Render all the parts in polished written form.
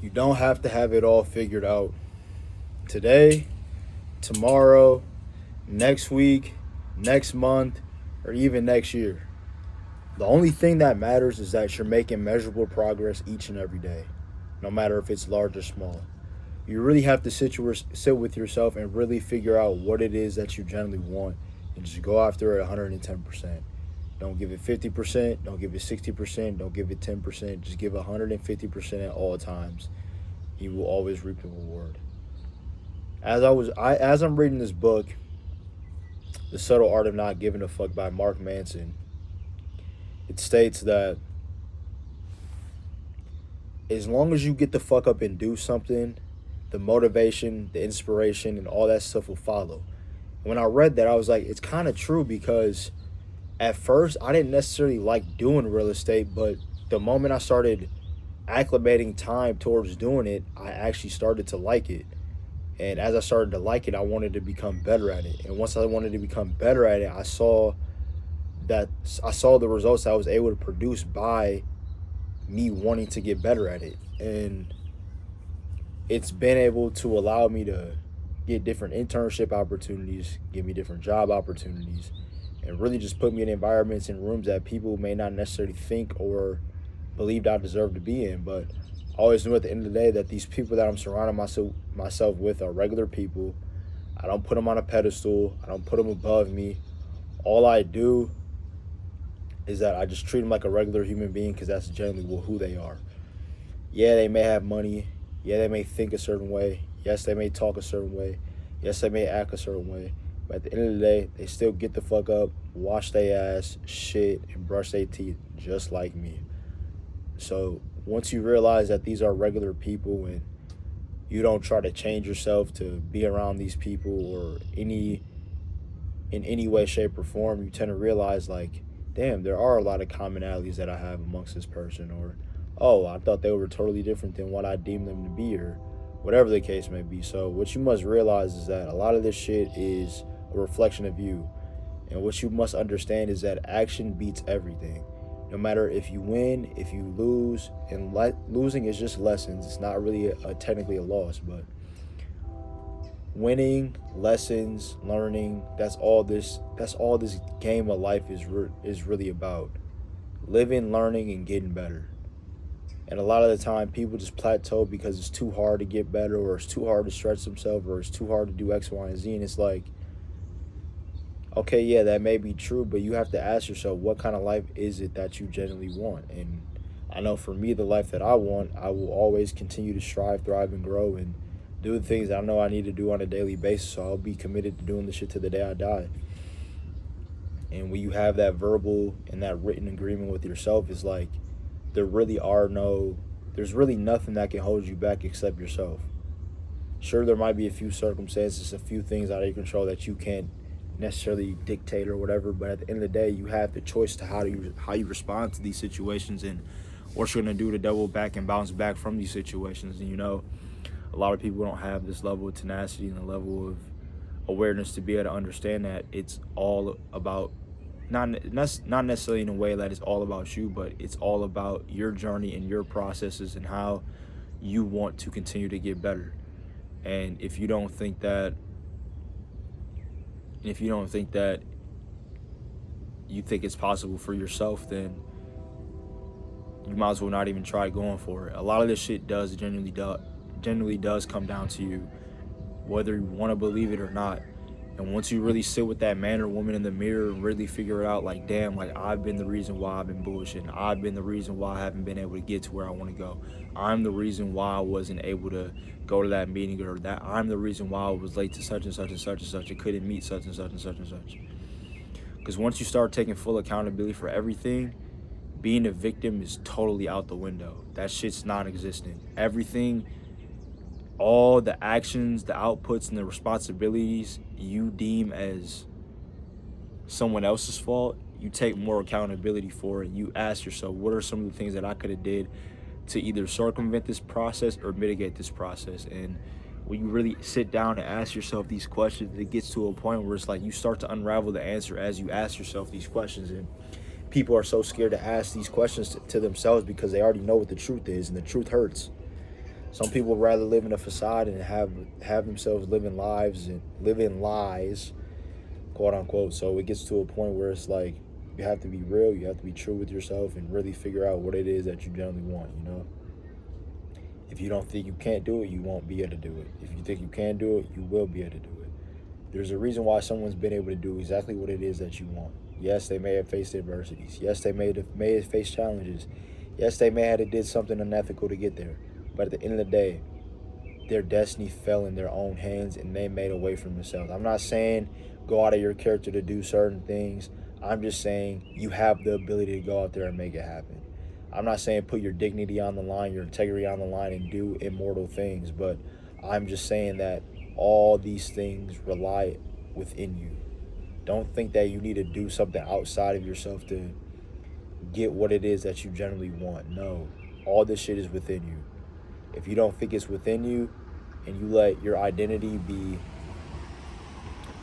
You don't have to have it all figured out today, tomorrow, next week, next month, or even next year. The only thing that matters is that you're making measurable progress each and every day, no matter if it's large or small. You really have to sit with yourself and really figure out what it is that you generally want and just go after it 110%. Don't give it 50%, don't give it 60%, don't give it 10%, just give 150% at all times. You will always reap the reward. As I'm reading this book, The Subtle Art of Not Giving a Fuck by Mark Manson, it states that as long as you get the fuck up and do something, the motivation, the inspiration, and all that stuff will follow. When I read that, I was like, it's kind of true because at first I didn't necessarily like doing real estate, but the moment I started acclimating time towards doing it, I actually started to like it. And as I started to like it, I wanted to become better at it. And once I wanted to become better at it, that I saw the results I was able to produce by me wanting to get better at it. And it's been able to allow me to get different internship opportunities, give me different job opportunities, and really just put me in environments and rooms that people may not necessarily think or believed I deserved to be in. But I always knew at the end of the day that these people that I'm surrounding myself with are regular people. I don't put them on a pedestal. I don't put them above me. All I do is that I just treat them like a regular human being because that's generally who they are. Yeah, they may have money. Yeah, they may think a certain way. Yes, they may talk a certain way. Yes, they may act a certain way. But at the end of the day, they still get the fuck up, wash their ass, shit, and brush their teeth just like me. So once you realize that these are regular people and you don't try to change yourself to be around these people or in any way, shape, or form, you tend to realize like, damn, there are a lot of commonalities that I have amongst this person, or oh, I thought they were totally different than what I deemed them to be, or whatever the case may be. So what you must realize is that a lot of this shit is a reflection of you. And what you must understand is that action beats everything. No matter if you win, if you lose, and losing is just lessons. It's not really technically a loss, but winning, lessons, learning. That's all this. That's all this game of life is really about. Living, learning, and getting better. And a lot of the time, people just plateau because it's too hard to get better, or it's too hard to stretch themselves, or it's too hard to do X, Y, and Z. And it's like, okay, yeah, that may be true, but you have to ask yourself, what kind of life is it that you genuinely want? And I know for me, the life that I want, I will always continue to strive, thrive, and grow and do the things that I know I need to do on a daily basis. So I'll be committed to doing this shit to the day I die. And when you have that verbal and that written agreement with yourself, it's like there's really nothing that can hold you back except yourself. Sure, there might be a few circumstances, a few things out of your control that you can't necessarily dictate or whatever, but at the end of the day, you have the choice to how you respond to these situations and what you're gonna do to double back and bounce back from these situations. And a lot of people don't have this level of tenacity and the level of awareness to be able to understand that it's all about not necessarily in a way that it's all about you, but it's all about your journey and your processes and how you want to continue to get better. And if you don't think that you think it's possible for yourself, then you might as well not even try going for it. A lot of this shit genuinely does come down to you, whether you want to believe it or not. And once you really sit with that man or woman in the mirror and really figure it out, like, damn, like, I've been the reason why I've been bullshitting. I've been the reason why I haven't been able to get to where I want to go. I'm the reason why I wasn't able to go to that meeting, or that I'm the reason why I was late to such and such and such and such and couldn't meet such and such and such and such. Because once you start taking full accountability for everything, being a victim is totally out the window. That shit's non-existent. Everything, all the actions, the outputs, and the responsibilities you deem as someone else's fault, you take more accountability for it. You ask yourself, what are some of the things that I could have did to either circumvent this process or mitigate this process? And when you really sit down and ask yourself these questions, it gets to a point where it's like you start to unravel the answer as you ask yourself these questions. And people are so scared to ask these questions to themselves because they already know what the truth is, and the truth hurts. Some people rather live in a facade and have themselves living lives and living lies, quote unquote. So it gets to a point where it's like you have to be real, you have to be true with yourself, and really figure out what it is that you generally want. If you don't think you can't do it, you won't be able to do it. If you think you can do it, you will be able to do it. There's a reason why someone's been able to do exactly what it is that you want. Yes, they may have faced adversities. Yes, they may have faced challenges. Yes, they may have did something unethical to get there. But at the end of the day, their destiny fell in their own hands and they made a way for themselves. I'm not saying go out of your character to do certain things. I'm just saying you have the ability to go out there and make it happen. I'm not saying put your dignity on the line, your integrity on the line, and do immortal things, but I'm just saying that all these things rely within you. Don't think that you need to do something outside of yourself to get what it is that you generally want. No, all this shit is within you. If you don't think it's within you and you let your identity be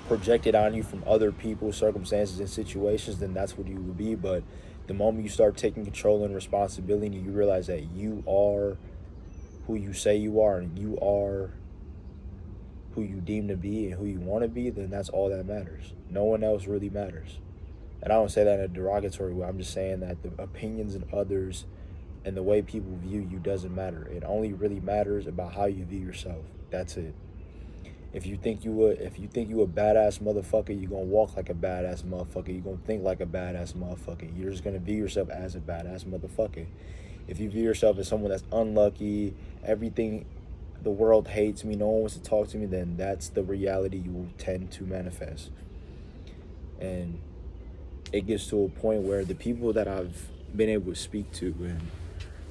projected on you from other people, circumstances, and situations, then that's what you will be. But the moment you start taking control and responsibility, you realize that you are who you say you are and you are who you deem to be and who you want to be, then that's all that matters. No one else really matters. And I don't say that in a derogatory way. I'm just saying that the opinions of others and the way people view you doesn't matter. It only really matters about how you view yourself. That's it. If you think you a badass motherfucker, you're gonna walk like a badass motherfucker. You're gonna think like a badass motherfucker. You're just gonna view yourself as a badass motherfucker. If you view yourself as someone that's unlucky, everything the world hates me, no one wants to talk to me, then that's the reality you will tend to manifest. And it gets to a point where the people that I've been able to speak to and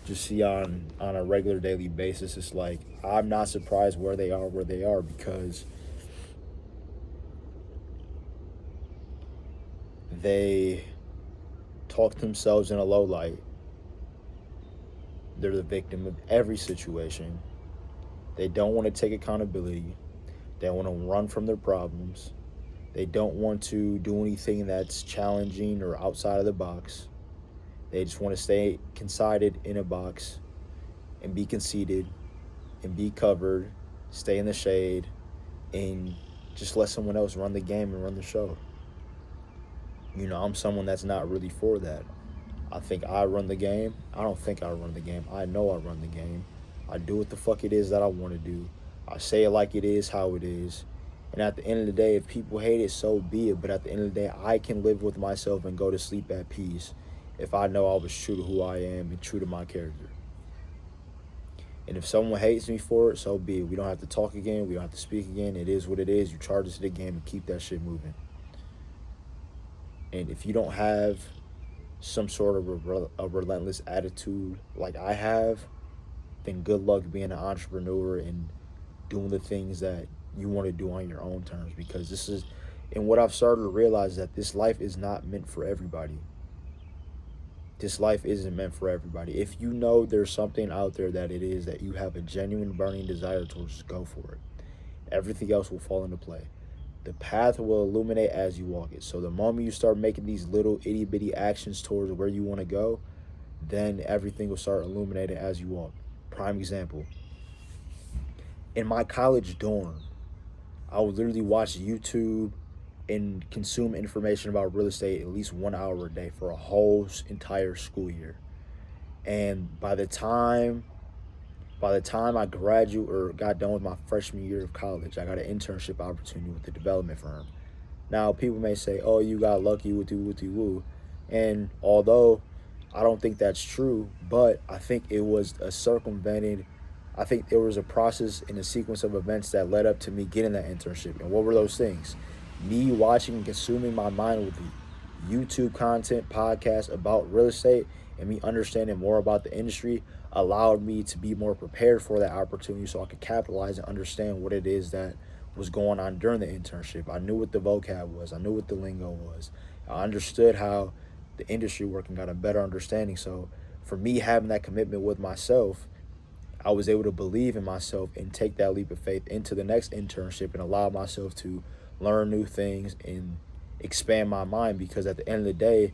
just see on a regular daily basis, it's like I'm not surprised where they are because they talk themselves in a low light. They're the victim of every situation. They don't want to take accountability. They want to run from their problems. They don't want to do anything that's challenging or outside of the box. They just want to stay consigned in a box and be conceited and be covered, stay in the shade, and just let someone else run the game and run the show. I'm someone that's not really for that. I think I run the game. I don't think I run the game. I know I run the game. I do what the fuck it is that I want to do. I say it like it is, how it is. And at the end of the day, if people hate it, so be it. But at the end of the day, I can live with myself and go to sleep at peace if I know I was true to who I am and true to my character. And if someone hates me for it, so be it. We don't have to talk again. We don't have to speak again. It is what it is. You charge us to the game and keep that shit moving. And if you don't have some sort of a relentless attitude like I have, then good luck being an entrepreneur and doing the things that you want to do on your own terms. Because what I've started to realize is that this life is not meant for everybody. This life isn't meant for everybody. If you know there's something out there that it is that you have a genuine burning desire towards, just go for it. Everything else will fall into play. The path will illuminate as you walk it. So the moment you start making these little itty bitty actions towards where you want to go, then everything will start illuminating as you walk. Prime example. In my college dorm, I would literally watch YouTube and consume information about real estate at least 1 hour a day for a whole entire school year. And by the time I graduated or got done with my freshman year of college, I got an internship opportunity with the development firm. Now, people may say, oh, you got lucky, woo. And although I don't think that's true, but I think it was I think there was a process and a sequence of events that led up to me getting that internship. And what were those things? Me watching and consuming my mind with the YouTube content, podcasts about real estate, and me understanding more about the industry allowed me to be more prepared for that opportunity so I could capitalize and understand what it is that was going on during the internship. I knew what the vocab was. I knew what the lingo was. I understood how the industry worked and got a better understanding. So for me having that commitment with myself, I was able to believe in myself and take that leap of faith into the next internship and allow myself to learn new things and expand my mind, because at the end of the day,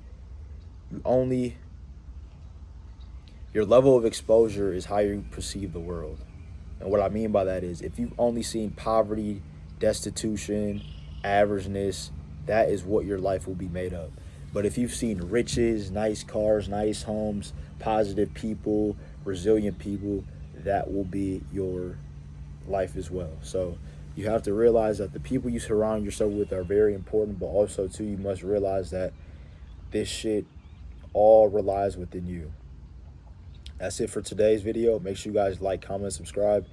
your level of exposure is how you perceive the world. And what I mean by that is if you've only seen poverty, destitution, averageness, that is what your life will be made of. But if you've seen riches, nice cars, nice homes, positive people, resilient people, that will be your life as well. So you have to realize that the people you surround yourself with are very important, but also too you must realize that this shit all relies within you. That's it for today's video. Make sure you guys like, comment, subscribe,